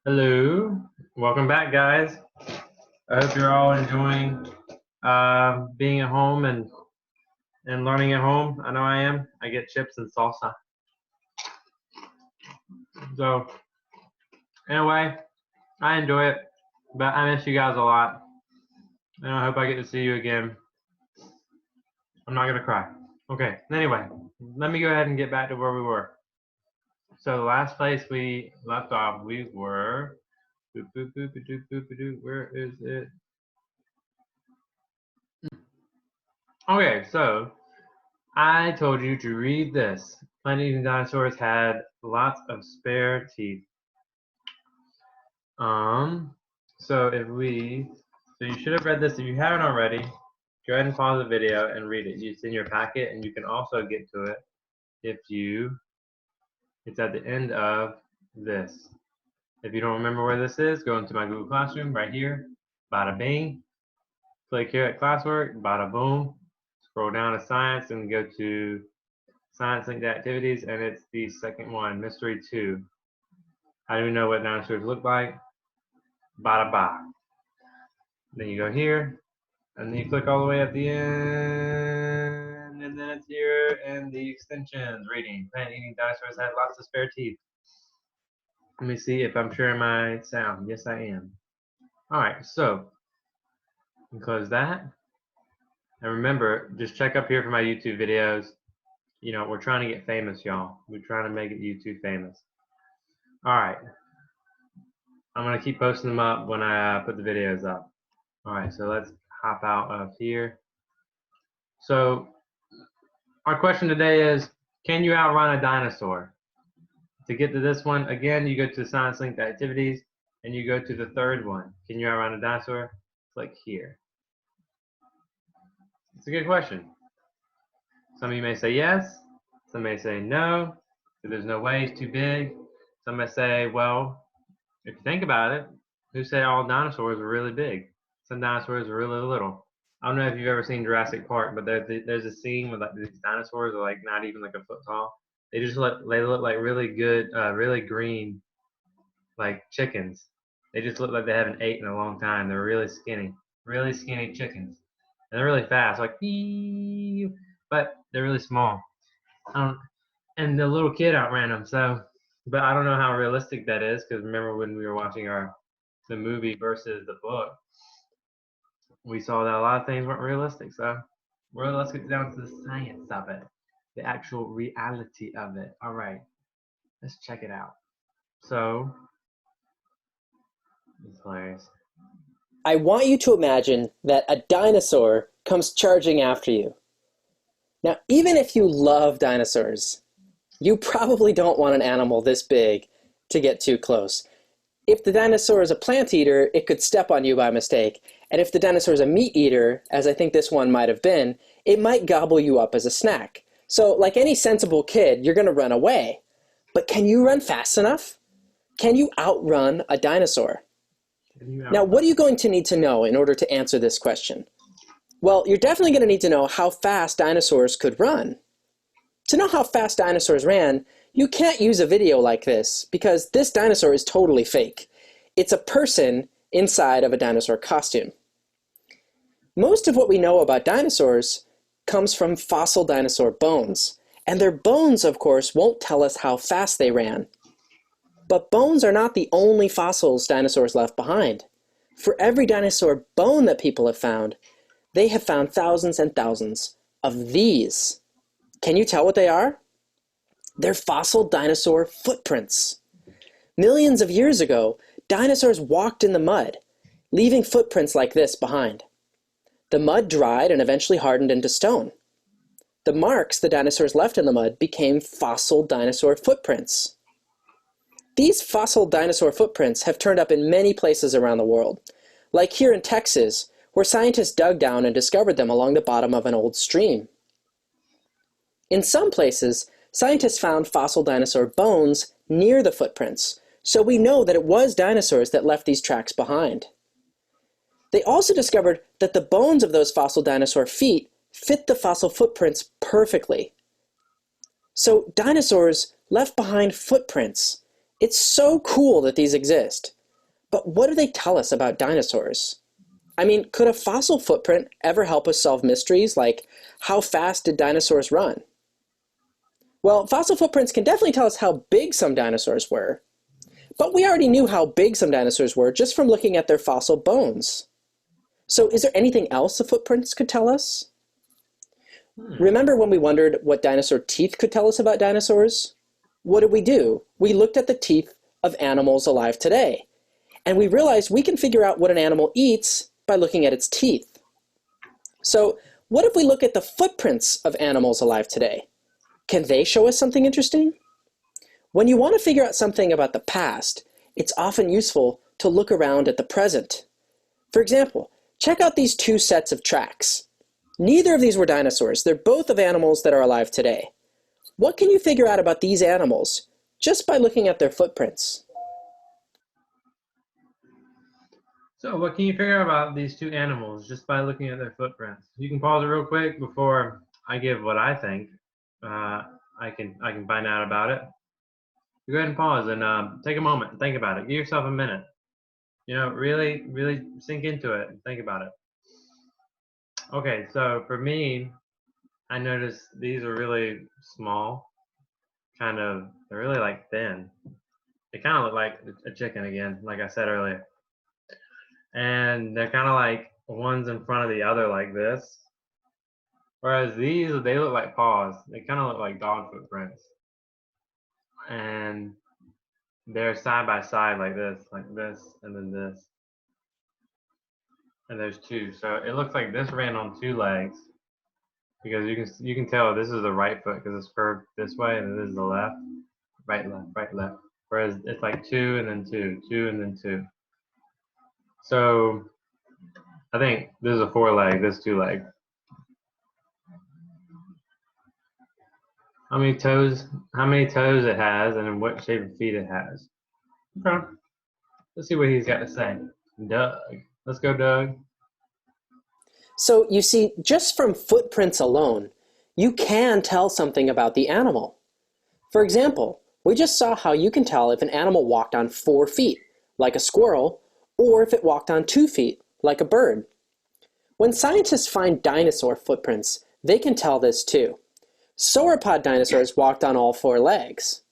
Hello, welcome back, guys. I hope you're all enjoying being at home and learning at home. I know I am. I get chips and salsa. So anyway, I enjoy it, but I miss you guys a lot, and I hope I get to see you again. I'm not gonna cry. Okay. Anyway, let me go ahead and get back to where we were. So the last place we left off, we were. Where is it? Okay, so I told you to read this. Planet-eating dinosaurs had lots of spare teeth. So you should have read this. If you haven't already, go ahead and pause the video and read it. It's in your packet, and you can also get to it it's at the end of this. If you don't remember where this is, go into my Google Classroom right here. Bada bing. Click here at classwork. Bada boom. Scroll down to science and go to science linked activities, and it's the second one, mystery 2. How do we know what dinosaurs look like? Bada ba. Then you go here, and then you click all the way at the end, and then it's here, and the extensions reading. Plant-eating dinosaurs had lots of spare teeth. Let me see if I'm sharing my sound. Yes, I am. All right, so close that. And remember, just check up here for my YouTube videos. You know, we're trying to get famous, y'all. We're trying to make it YouTube famous. All right. I'm going to keep posting them up when I put the videos up. All right, so let's hop out of here. So our question today is, can you outrun a dinosaur? To get to this one, again, you go to Science Linked Activities, and you go to the third one. Can you outrun a dinosaur? Click here. It's a good question. Some of you may say yes. Some may say no. There's no way, it's too big. Some may say, well, if you think about it, who said all dinosaurs are really big? Some dinosaurs are really little. I don't know if you've ever seen Jurassic Park, but there's a scene with like these dinosaurs are like not even like a foot tall. They look like really good, really green, like chickens. They just look like they haven't eaten in a long time. They're really skinny chickens, and they're really fast, like but they're really small. And the little kid outran them. So, but I don't know how realistic that is because remember when we were watching the movie versus the book, we saw that a lot of things weren't realistic. So, let's get down to the science of it, the actual reality of it. All right, let's check it out. So, it's hilarious. I want you to imagine that a dinosaur comes charging after you. Now, even if you love dinosaurs, you probably don't want an animal this big to get too close. If the dinosaur is a plant eater, it could step on you by mistake. And if the dinosaur is a meat eater, as I think this one might have been, it might gobble you up as a snack. So, like any sensible kid, you're going to run away. But can you run fast enough? Can you outrun a dinosaur? Now, what are you going to need to know in order to answer this question? Well, you're definitely going to need to know how fast dinosaurs could run. To know how fast dinosaurs ran, you can't use a video like this because this dinosaur is totally fake. It's a person inside of a dinosaur costume. Most of what we know about dinosaurs comes from fossil dinosaur bones, and their bones, of course, won't tell us how fast they ran. But bones are not the only fossils dinosaurs left behind. For every dinosaur bone that people have found, they have found thousands and thousands of these. Can you tell what they are? They're fossil dinosaur footprints. Millions of years ago, dinosaurs walked in the mud, leaving footprints like this behind. The mud dried and eventually hardened into stone. The marks the dinosaurs left in the mud became fossil dinosaur footprints. These fossil dinosaur footprints have turned up in many places around the world, like here in Texas, where scientists dug down and discovered them along the bottom of an old stream. In some places, scientists found fossil dinosaur bones near the footprints, so we know that it was dinosaurs that left these tracks behind. They also discovered that the bones of those fossil dinosaur feet fit the fossil footprints perfectly. So dinosaurs left behind footprints It's so cool that these exist. But what do they tell us about dinosaurs? I mean, could a fossil footprint ever help us solve mysteries like how fast did dinosaurs run? Well, fossil footprints can definitely tell us how big some dinosaurs were. But we already knew how big some dinosaurs were just from looking at their fossil bones. So is there anything else the footprints could tell us? Remember when we wondered what dinosaur teeth could tell us about dinosaurs? What did we do? We looked at the teeth of animals alive today. And we realized we can figure out what an animal eats by looking at its teeth. So what if we look at the footprints of animals alive today? Can they show us something interesting? When you want to figure out something about the past, it's often useful to look around at the present. For example, check out these two sets of tracks. Neither of these were dinosaurs. They're both of animals that are alive today. What can you figure out about these animals just by looking at their footprints? So what can you figure out about these two animals just by looking at their footprints? You can pause it real quick before I give what I think. I can find out about it. Go ahead and pause and take a moment and think about it. Give yourself a minute. You know, really sink into it and think about it. Okay, so for me, I noticed these are really small. They're really like thin. They kind of look like a chicken again, like I said earlier. And they're kind of like one's in front of the other like this. Whereas these, they look like paws. They kind of look like dog footprints. And they're side by side like this, and then this. And there's two. So it looks like this ran on two legs because you can tell this is the right foot because it's curved this way, and this is the left, right, left, right, left. Whereas it's like two and then two, two and then two. So I think this is a four leg, this two leg. How many toes it has, and what shape of feet it has. Okay. Let's see what he's got to say. Doug. Let's go, Doug. So you see, just from footprints alone, you can tell something about the animal. For example, we just saw how you can tell if an animal walked on 4 feet, like a squirrel, or if it walked on 2 feet, like a bird. When scientists find dinosaur footprints, they can tell this too. Sauropod dinosaurs walked on all 4 legs.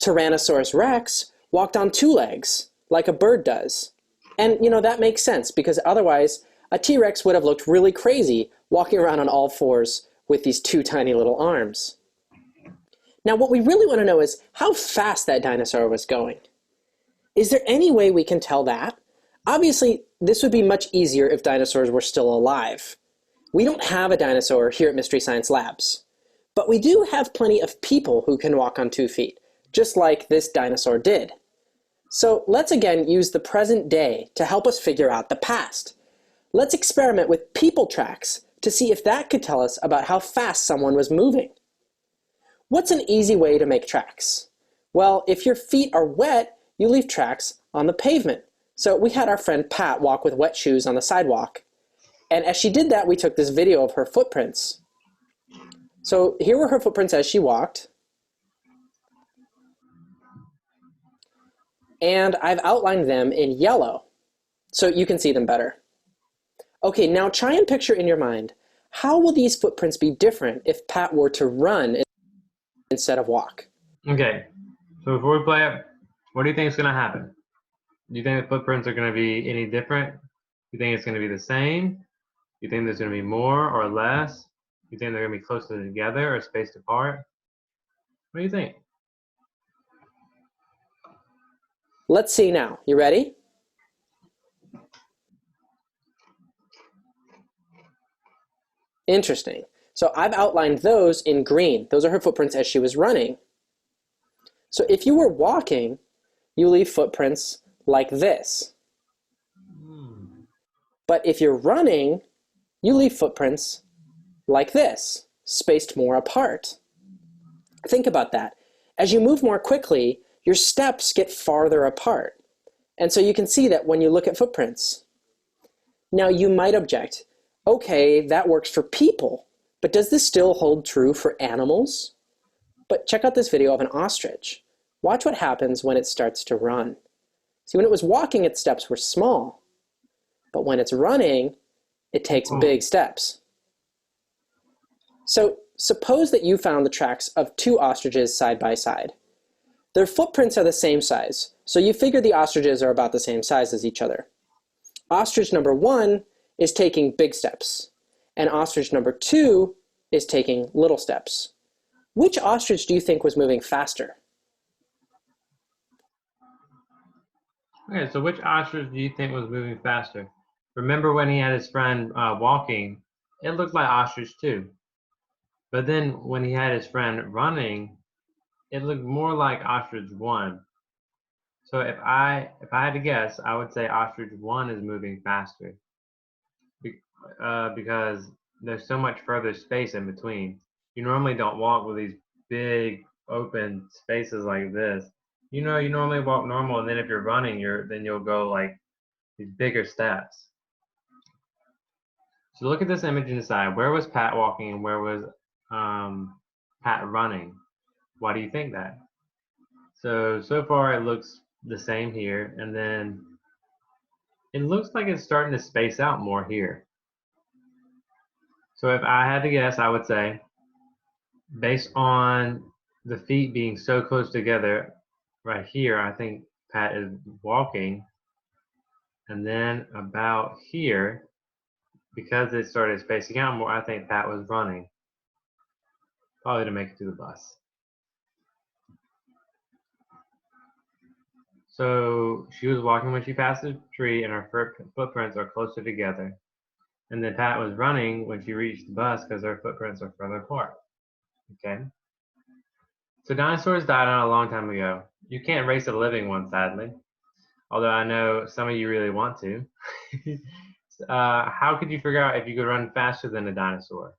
Tyrannosaurus rex walked on 2 legs, like a bird does. And that makes sense because otherwise a T-Rex would have looked really crazy walking around on all 4s with these 2 tiny little arms. Now what we really want to know is how fast that dinosaur was going. Is there any way we can tell that? Obviously, this would be much easier if dinosaurs were still alive. We don't have a dinosaur here at Mystery Science Labs. But we do have plenty of people who can walk on 2 feet, just like this dinosaur did. So let's again use the present day to help us figure out the past. Let's experiment with people tracks to see if that could tell us about how fast someone was moving. What's an easy way to make tracks? Well, if your feet are wet, you leave tracks on the pavement. So we had our friend Pat walk with wet shoes on the sidewalk. And as she did that, we took this video of her footprints. So here were her footprints as she walked. And I've outlined them in yellow so you can see them better. Okay, now try and picture in your mind, how will these footprints be different if Pat were to run instead of walk? Okay, so before we play it, what do you think is going to happen? Do you think the footprints are going to be any different? Do you think it's going to be the same? Do you think there's going to be more or less? You think they're going to be closer together or spaced apart? What do you think? Let's see now. You ready? Interesting. So I've outlined those in green. Those are her footprints as she was running. So if you were walking, you leave footprints like this. But if you're running, you leave footprints like this, spaced more apart. Think about that. As you move more quickly, your steps get farther apart. And so you can see that when you look at footprints. Now you might object, okay, that works for people, but does this still hold true for animals? But check out this video of an ostrich. Watch what happens when it starts to run. See, when it was walking, its steps were small. But when it's running, it takes big steps. So suppose that you found the tracks of two ostriches side by side. Their footprints are the same size, so you figure the ostriches are about the same size as each other. Ostrich number 1 is taking big steps, and ostrich number 2 is taking little steps. Which ostrich do you think was moving faster? Okay, so which ostrich do you think was moving faster? Remember when he had his friend walking, it looked like ostrich 2. But then when he had his friend running, it looked more like ostrich 1. So if I had to guess, I would say ostrich 1 is moving faster because there's so much further space in between. You normally don't walk with these big open spaces like this. You know, you normally walk normal, and then if you're running, then you'll go like these bigger steps. So look at this image and decide, where was Pat walking and where was Pat running? Why do you think that? So far it looks the same here, and then it looks like it's starting to space out more here. So if I had to guess, I would say, based on the feet being so close together right here, I think Pat is walking. And then about here, because it started spacing out more, I think Pat was running. Probably to make it to the bus. So she was walking when she passed the tree, and her footprints are closer together. And then Pat was running when she reached the bus because her footprints are further apart. Okay. So dinosaurs died on a long time ago. You can't race a living one, sadly. Although I know some of you really want to. How could you figure out if you could run faster than a dinosaur?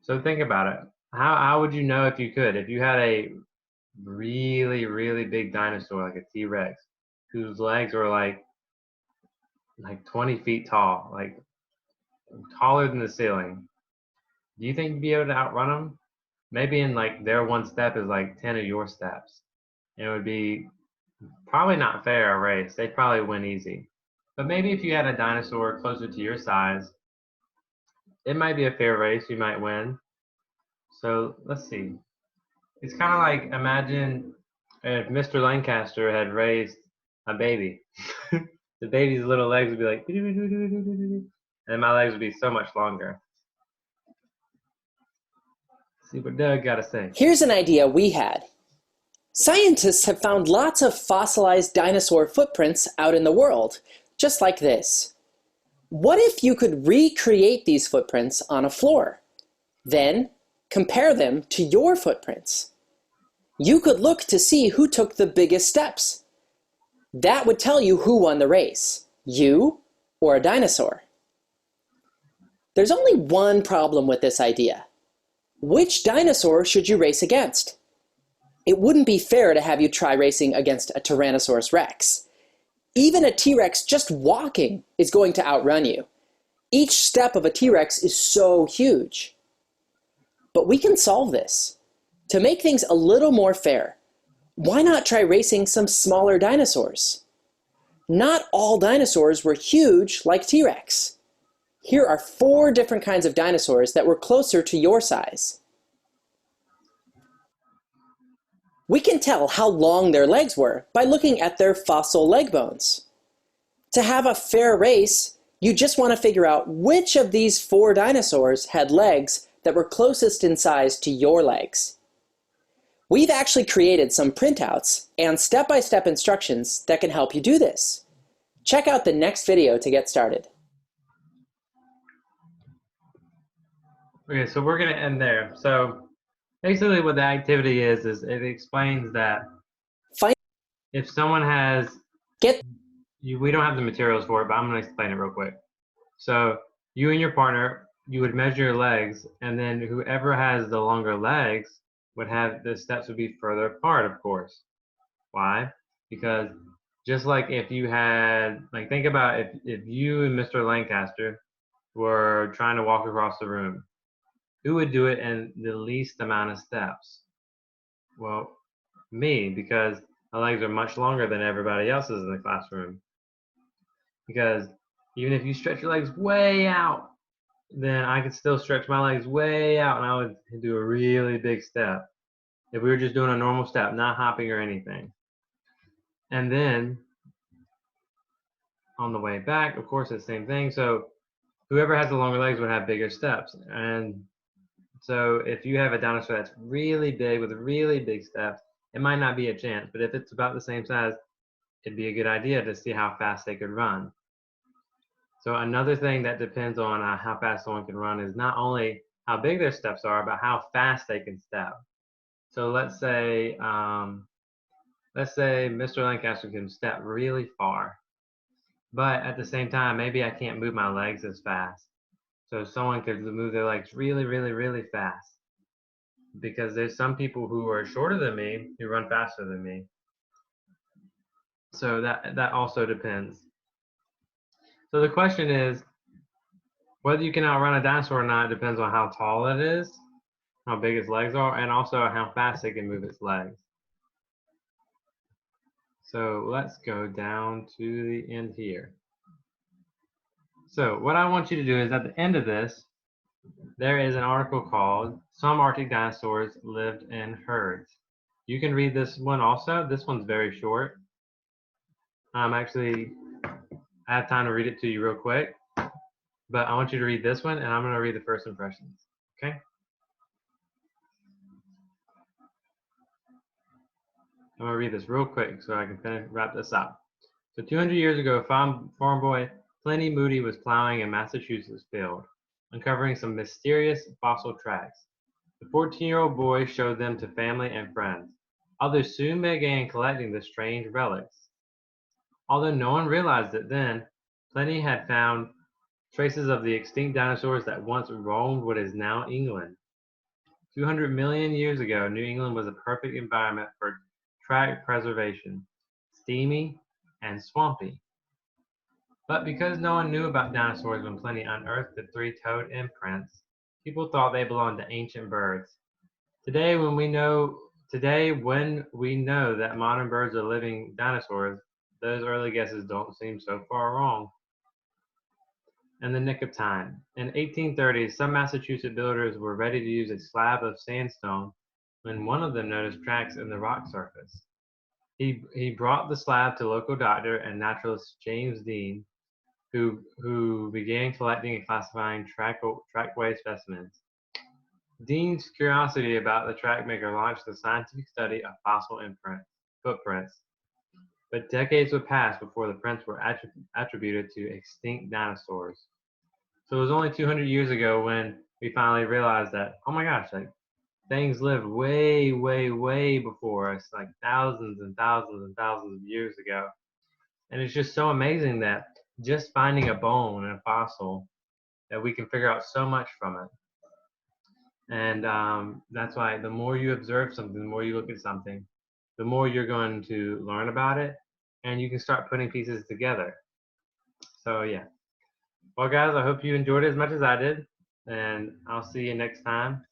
So think about it. How would you know if you could? If you had a really, really big dinosaur, like a T-Rex, whose legs were like 20 feet tall, like taller than the ceiling, do you think you'd be able to outrun them? Maybe in like their one step is like 10 of your steps. It would be probably not fair a race. They'd probably win easy. But maybe if you had a dinosaur closer to your size, it might be a fair race. You might win. So let's see. It's kind of like, imagine if Mr. Lancaster had raised a baby. The baby's little legs would be like, and my legs would be so much longer. Let's see what Doug got to say. Here's an idea we had. Scientists have found lots of fossilized dinosaur footprints out in the world, just like this. What if you could recreate these footprints on a floor? Then compare them to your footprints. You could look to see who took the biggest steps. That would tell you who won the race, you or a dinosaur. There's only one problem with this idea. Which dinosaur should you race against? It wouldn't be fair to have you try racing against a Tyrannosaurus Rex. Even a T-Rex just walking is going to outrun you. Each step of a T-Rex is so huge. But we can solve this. To make things a little more fair, why not try racing some smaller dinosaurs? Not all dinosaurs were huge like T-Rex. Here are 4 different kinds of dinosaurs that were closer to your size. We can tell how long their legs were by looking at their fossil leg bones. To have a fair race, you just want to figure out which of these 4 dinosaurs had legs that were closest in size to your legs. We've actually created some printouts and step-by-step instructions that can help you do this. Check out the next video to get started. Okay, so we're going to end there. So basically what the activity is it explains that if someone has, we don't have the materials for it, but I'm going to explain it real quick. So you and your partner, you would measure your legs, and then whoever has the longer legs would have, the steps would be further apart, of course. Why? Because just like if you had, like think about if you and Mr. Lancaster were trying to walk across the room, who would do it in the least amount of steps? Well, me because my legs are much longer than everybody else's in the classroom. Because even if you stretch your legs way out, then I could still stretch my legs way out and I would do a really big step. If we were just doing a normal step, not hopping or anything. And then on the way back, of course, it's the same thing. So whoever has the longer legs would have bigger steps. And so if you have a dinosaur that's really big with really big steps, it might not be a chance. But if it's about the same size, it'd be a good idea to see how fast they could run. So another thing that depends on how fast someone can run is not only how big their steps are, but how fast they can step. So let's say Mr. Lancaster can step really far, but at the same time, maybe I can't move my legs as fast. So someone could move their legs really, really, really fast. Because there's some people who are shorter than me who run faster than me. So that also depends. So the question is, whether you can outrun a dinosaur or not depends on how tall it is, how big its legs are, and also how fast it can move its legs. So let's go down to the end here. So what I want you to do is at the end of this, there is an article called Some Arctic Dinosaurs Lived in Herds. You can read this one also. This one's very short. I have time to read it to you real quick, but I want you to read this one and I'm going to read the first impressions. Okay? I'm going to read this real quick so I can wrap this up. So 200 years ago, farm boy Pliny Moody was plowing a Massachusetts field, uncovering some mysterious fossil tracks. The 14-year-old boy showed them to family and friends. Others soon began collecting the strange relics. Although no one realized it then, Pliny had found traces of the extinct dinosaurs that once roamed what is now England. 200 million years ago, New England was a perfect environment for track preservation, steamy and swampy. But because no one knew about dinosaurs when Pliny unearthed the three-toed imprints, people thought they belonged to ancient birds. Today, when we know that modern birds are living dinosaurs, those early guesses don't seem so far wrong. In the nick of time. In 1830, some Massachusetts builders were ready to use a slab of sandstone when one of them noticed tracks in the rock surface. He brought the slab to local doctor and naturalist James Dean, who began collecting and classifying trackway specimens. Dean's curiosity about the track maker launched the scientific study of fossil footprints. But decades would pass before the prints were attributed to extinct dinosaurs. So it was only 200 years ago when we finally realized that, oh my gosh, like things lived way, way, way before us, like thousands and thousands and thousands of years ago. And it's just so amazing that just finding a bone and a fossil, that we can figure out so much from it. And that's why the more you observe something, the more you look at something, the more you're going to learn about it, and you can start putting pieces together. So yeah. Well, guys, I hope you enjoyed it as much as I did, and I'll see you next time.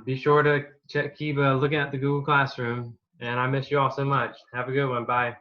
Be sure to keep looking at the Google Classroom, and I miss you all so much. Have a good one. Bye.